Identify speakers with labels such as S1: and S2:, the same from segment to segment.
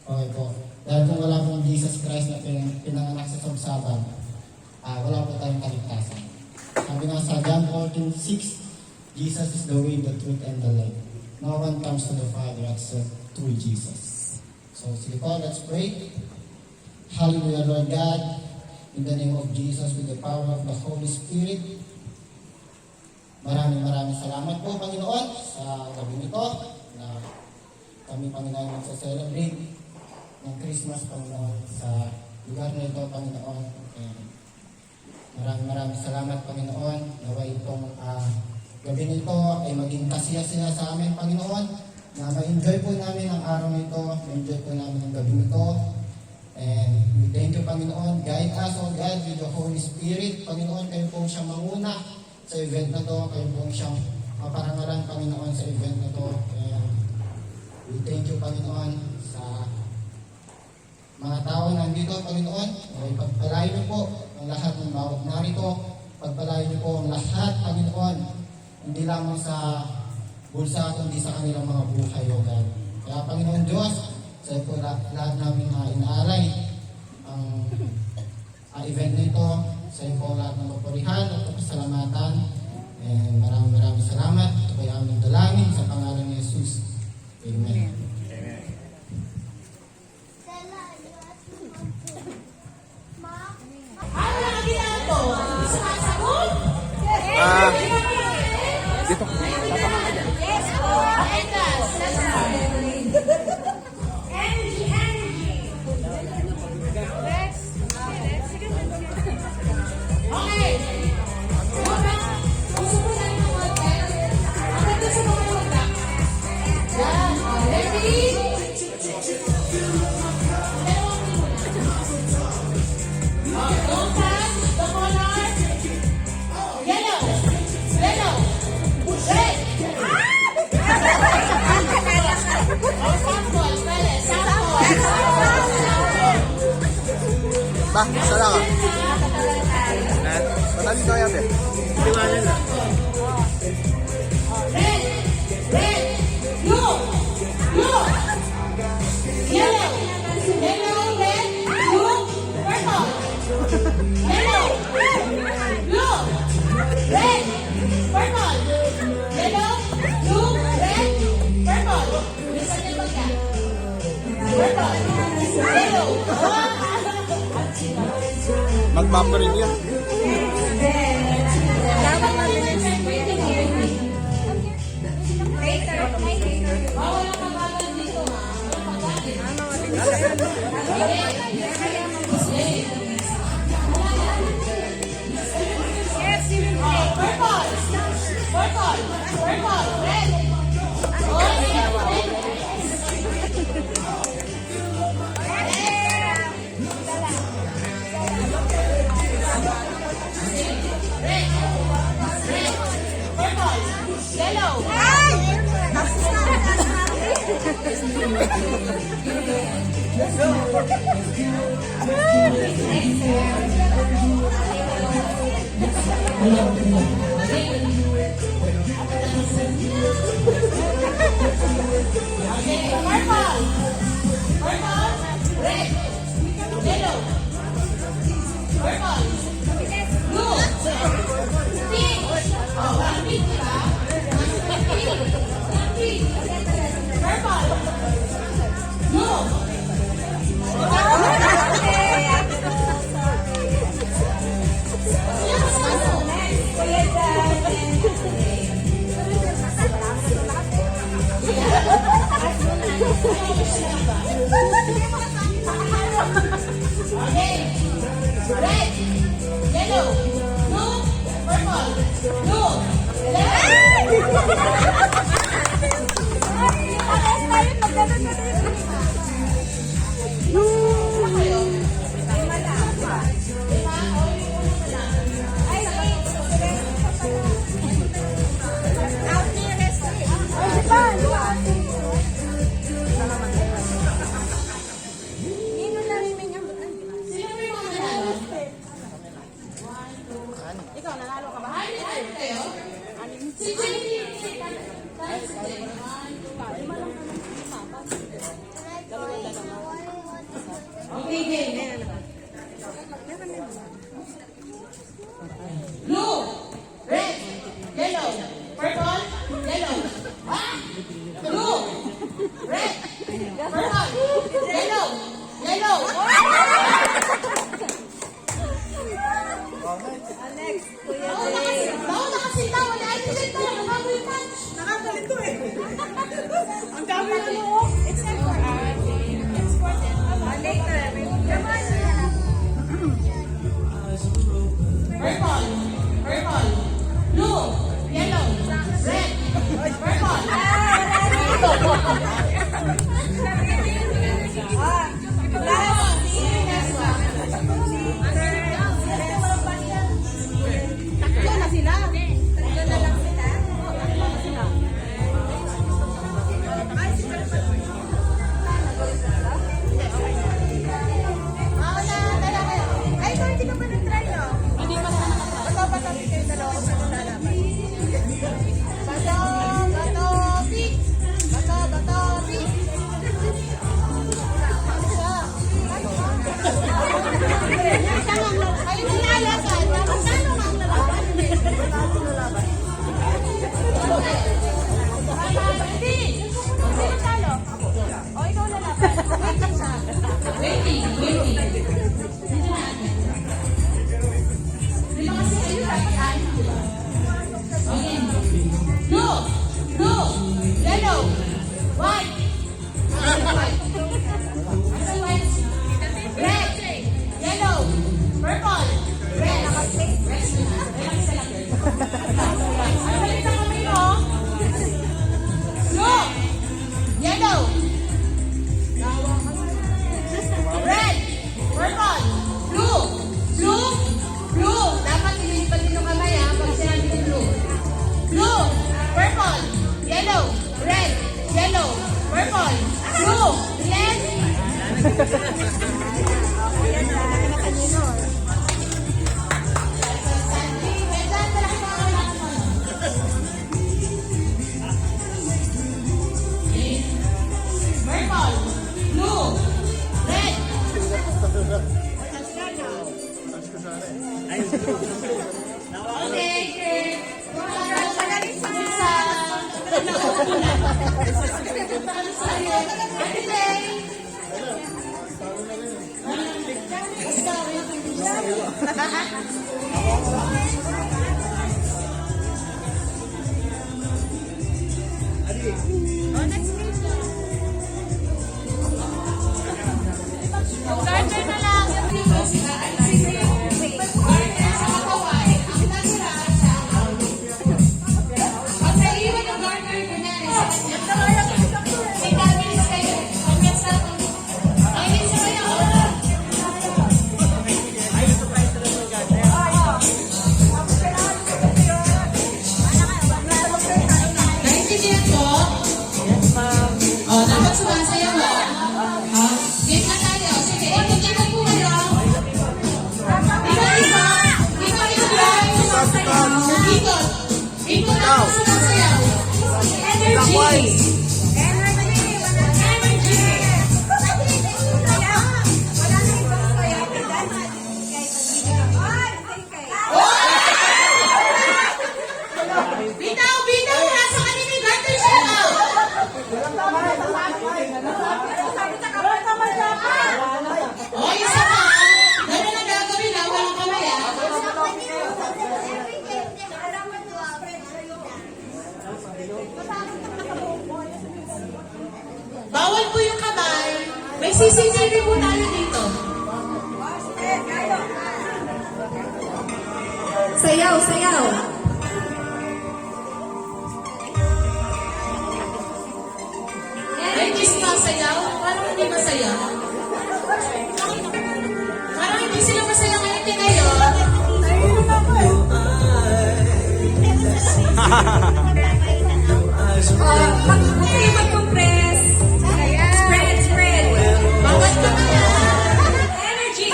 S1: Okay po. Dahil kung wala pong Jesus Christ na pinanganak sa sabsaban, wala po tayong kaligtasan. Sabi nga sa John 14:6, Jesus is the way, the truth, and the life. No one comes to the Father except through Jesus. So, sige po, let's pray. Hallelujah, Lord God. In the name of Jesus, with the power of the Holy Spirit, maraming salamat po, Panginoon, sa gabi nito na kami, Panginoon, magsa-celebrate ng Christmas, Panginoon, sa lugar na ito, Panginoon. Maraming salamat, Panginoon. Naway itong gabi nito ay maging kasiya-siya sa amin, Panginoon, na ma-enjoy po namin ang araw nito, ma-enjoy po namin ang gabi nito. And we thank you, Panginoon. Guide us, O God, with the Holy Spirit. Panginoon, kayo po siyang manguna sa event na to. Kayo po siyang maparangalan, Panginoon, sa event na to. And we thank you, Panginoon, sa mga tao nandito, Panginoon. Ay pagpalayo niyo po ang lahat ng bawat narito. Pagpalayo niyo po ang lahat, Panginoon. Hindi lamang sa bulsa, kundi sa kanilang mga buhay, O God. Kaya, Panginoon Diyos, sa po lahat namin inaalay ang event nito. Sa po lahat ng mapurihan at pasalamatan. And maraming salamat. Ito po yung aming dalangin sa pangalan ni Jesus. Amen.
S2: Ano na ginagawa ko? Sumasagot?
S3: Dito.
S2: Yes po. Energy. Okay. Susunod mo konti. Hanggang doon sa mga wala. Yan. Ready? Don't touch the color. Yellow. Red. Sample. Pwede. Sample.
S3: Ba, sala ka. Matali tayo ate. Tiwanan na.
S2: Red. Blue. Yellow. Red. Blue. Purple. Yellow. Blue. Red. Purple. Yellow. Blue. Red. Purple. Bisa niyo ba yan? Purple. Yellow.
S3: Mag-map rin yun.
S2: Bawal ang kabagan dito, ha? Purple. Red. Yellow. Purple. Red. Yellow. Purple. Blue. Pink. Pink, diba? Pink. Purple. Blue. Okay. Red. Yellow. Blue. Purple. Blue.
S4: Ikaw, nanalo ka ba?
S2: Si Jenny.
S4: Lima lang kami.
S2: Purple. Yellow. Yellow. Baon na kasi tao. Wala ay kasi tao. Bago yung punch.
S4: Nakakalito eh. Ang dami na no. It's time for us. It's for them. Later. Come on.
S2: Purple. Purple. Blue. Yellow. Red. Purple.
S4: Tatlo na sila. Tatlo na lang sila. Ay, so hindi ka pa nag-try, no? Hindi pa na. Bato, kayo dalawa ko sa lalaban. Bato, pick. Bato, pick. Kayo nilalasan. Magkano ang lalaban? Hindi. Sino talo? O, ikaw lalaban. Waiting siya.
S2: Waiting. Dito natin. Di ba kasi kayo dapat ano? Okay. Blue. Blue. Yellow. White. White. White. Red. Yellow. Purple. Red. Red. Ano balik na kami, no? Blue. Yellow. Red. Purple. Blue. Blue. Blue. Dapat ilipat din yung kamay, ha? Pag sinabi yung blue. Blue. Purple. Yellow. Red. Yellow. Purple. Blue. Red. Purple. Blue. Red. Okay. Garter na lang. Garter sa katawan. Ang natira sa pag naiwan yung garter, kunyari sa kanya. May gagawin kayo. Pagkat sa ayun sa kanya. Naintindihan ko? Dapat sumasayaw, game na tayo. Sige, ikot-ikot po kayo. Isa-isa. Ikot. Ikot ang sumasayaw. Energy. Bitaw, bitaw. Nasa kanina yung garter siya. Oh, isa pa. Ganun ang gagawin, ha? Walang kamay, ha? Bawal po yung kamay. May CCTV po tayo dito.
S4: Sayaw, sayaw.
S2: Ay, kiss pa sayaw? Parang hindi masaya. Parang hindi sila masaya ngayon din kayo.
S4: Mag-compress. Spread, spread.
S2: Bawal kamay, ha?
S4: Energy.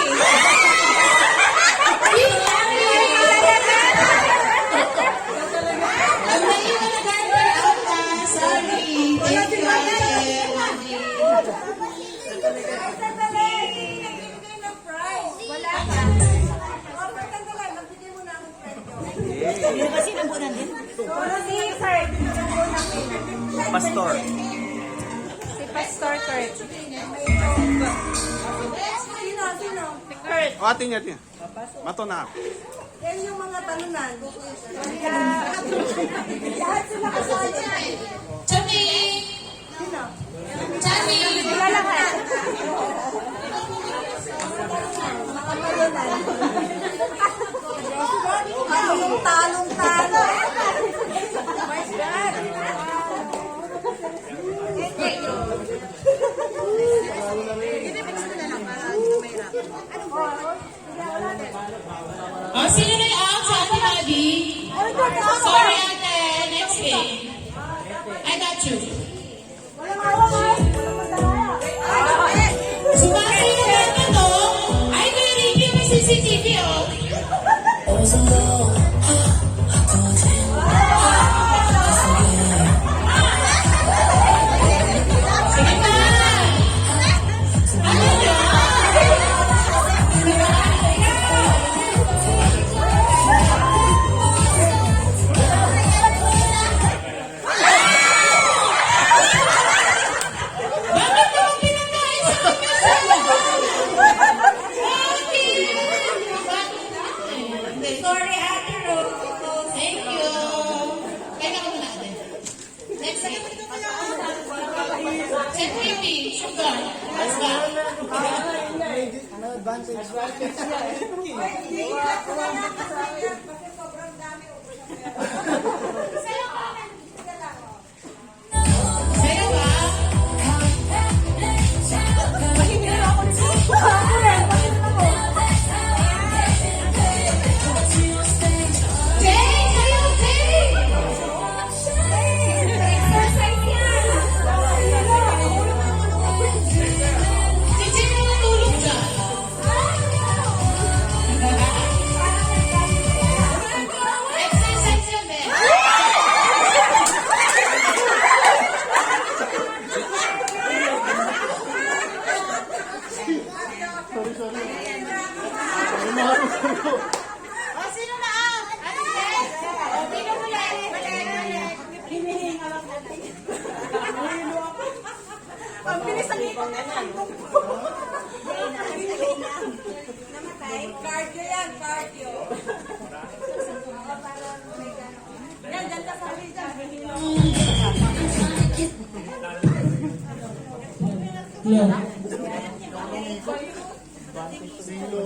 S2: Ang naiwan na garter out na. Sorry. Thank you,
S4: Wala pa. Hindi kasi nabunan din.
S3: Pastor.
S4: Si Pastor Kurt. Sino? Kurt.
S3: O, atin niya, atin. Mato na.
S4: Yan yung mga talunan. Lahat sila kasali.
S2: Chami!
S4: Sino?
S2: Chami!
S4: Sila lahat. Mga talunan. Talong-talo. My God.
S2: O, sino na yung out sa ating Abby? Sorry, ate. Next game. I got you.
S4: Walang awang ha? Walang madaya.
S2: Sumasayo na natin to. Ay, nare-review may CCTV, oh. Sige pa. Ano na? Bakit naman pinakain sa amin? Sorry, Ate Rose. Thank you. Kaya ka muna, ate. Next game. Set baby, sugar. Let's go. Sa'yo ba? Jay, sa'yo, Jay! Si Jay na natulog dyan. Exercise yun, eh. O, sino na out? Ate Jess? O, sino muli?
S4: Ang bilis ang ikot na yan. Namatay? Cardio yan, cardio. Yan, dyan ka sa hali dyan.
S2: Hello?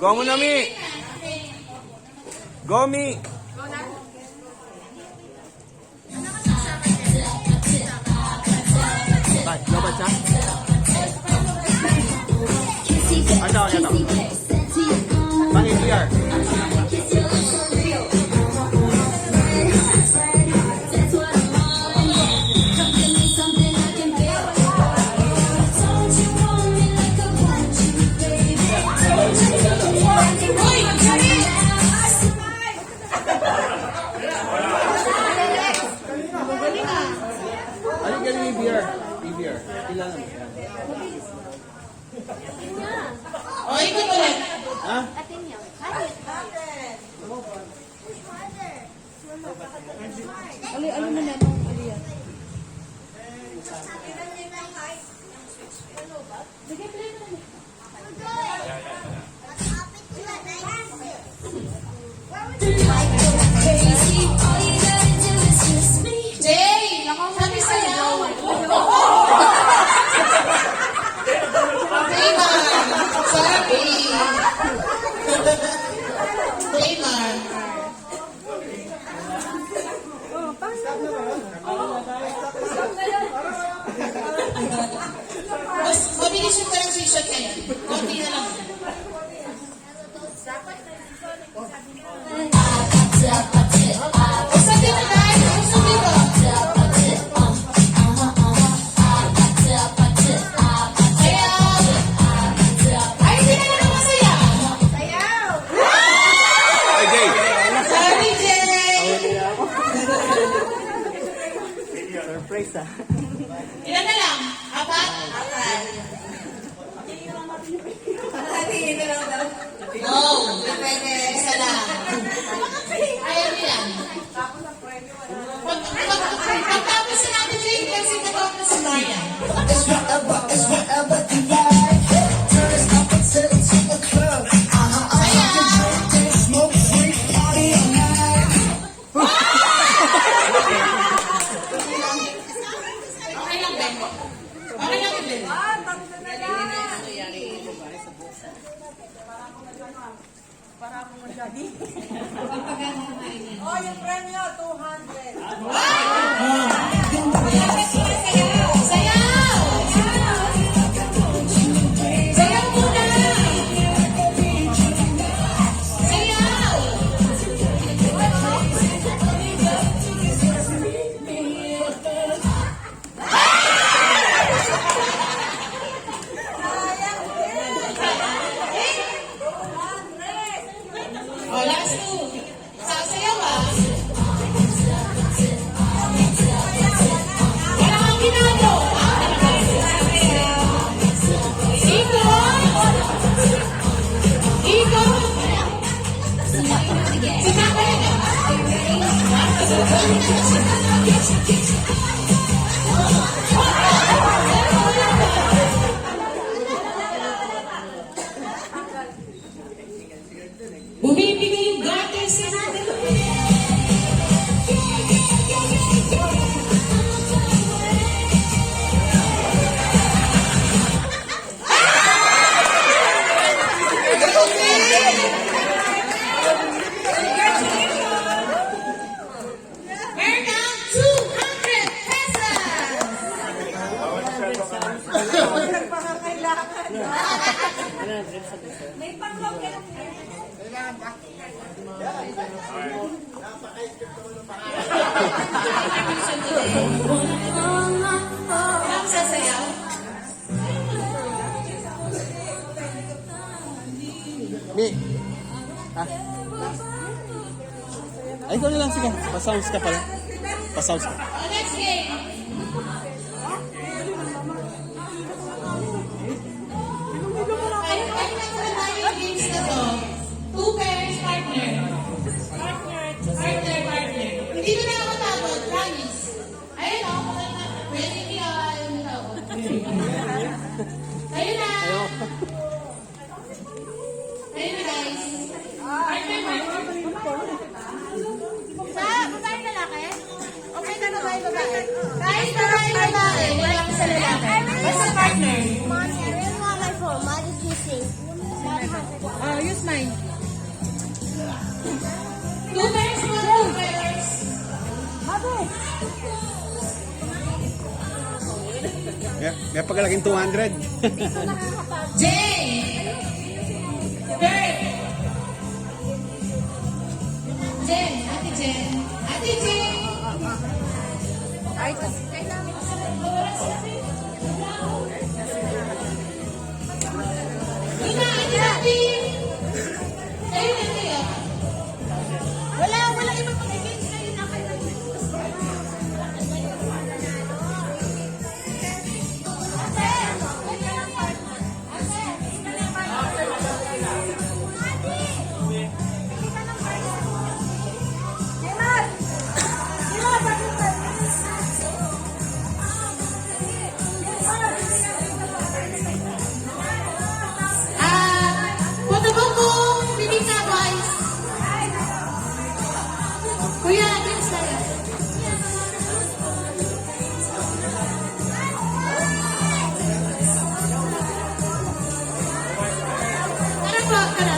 S3: Go mo na, Mi. Go, Mi. Tay, dapat siya? Ito, ito. Pangin, PR.
S2: Uy, sorry!
S3: Ano yung galing yung PR? PR. Kailangan mo.
S2: O, ikot ulit.
S3: Ha?
S2: Jay, sabi sa'yo. Neymar, sorry. Neymar. Mas mabilis yung transition ngayon. Konti na lang. Sabi na guys, gusto dito. Sayaw. Ay, sila na naman sayaw.
S3: Ay, Jay.
S2: Sorry, Jay.
S3: Surprise, ah.
S2: Ilan na lang? Apat? Apat. No, hindi pwede. Isa lang. Ayaw niyo yan. Pagtapos na natin drink, kasi natawag na si Marian.
S5: It's whatever you like. Turn us up until it's in the club. Drink, smoke, drink, party all night.
S2: Okay lang, Ben. Okay lang, Ben.
S4: Oh, yung premyo, 200.
S2: Sayaw! Sayaw muna! Sayaw! Oh, last two. Sasayaw ah. Wala kang ginagawa. Ikot! Si Tatay. Bumibigay yung garter sa natin. Meron kang 200 pesos!
S4: Nagpakakailangan. May panglog ka lang.
S2: Walang sasayaw?
S3: Mi. Ha? Ay, ikaw na lang. Sige. Pasounds ka pala. Pasounds ka.
S2: Oh, next game. Kahit na tayo yung games na to, 2 pairs partner. Partner. Hindi ko na ako tapos, promise. Ayun ako, pwede hindi ako ayaw nito ako. Ayun na. Ayun na guys. Partner.
S4: Babae lalaki? Okay na babae.
S2: Guys, babae. Walang sa lalaki. Basta partner.
S6: Mommy, I really want my phone. What did you think?
S4: Oh, use mine.
S2: 2 pairs po, 2 pairs.
S3: May pagkalaging 200.
S2: Jane! Bert! Jen! Ate Jen! Ate Jen!
S4: Ay, kailangan.
S2: Luna! Ate Rafi! Ayun na kayo.
S4: Wala ibang pag-games kayo na kayo.
S2: Patubog kong bibig na guys. Kuya, drinks tayo. Tara po, tara.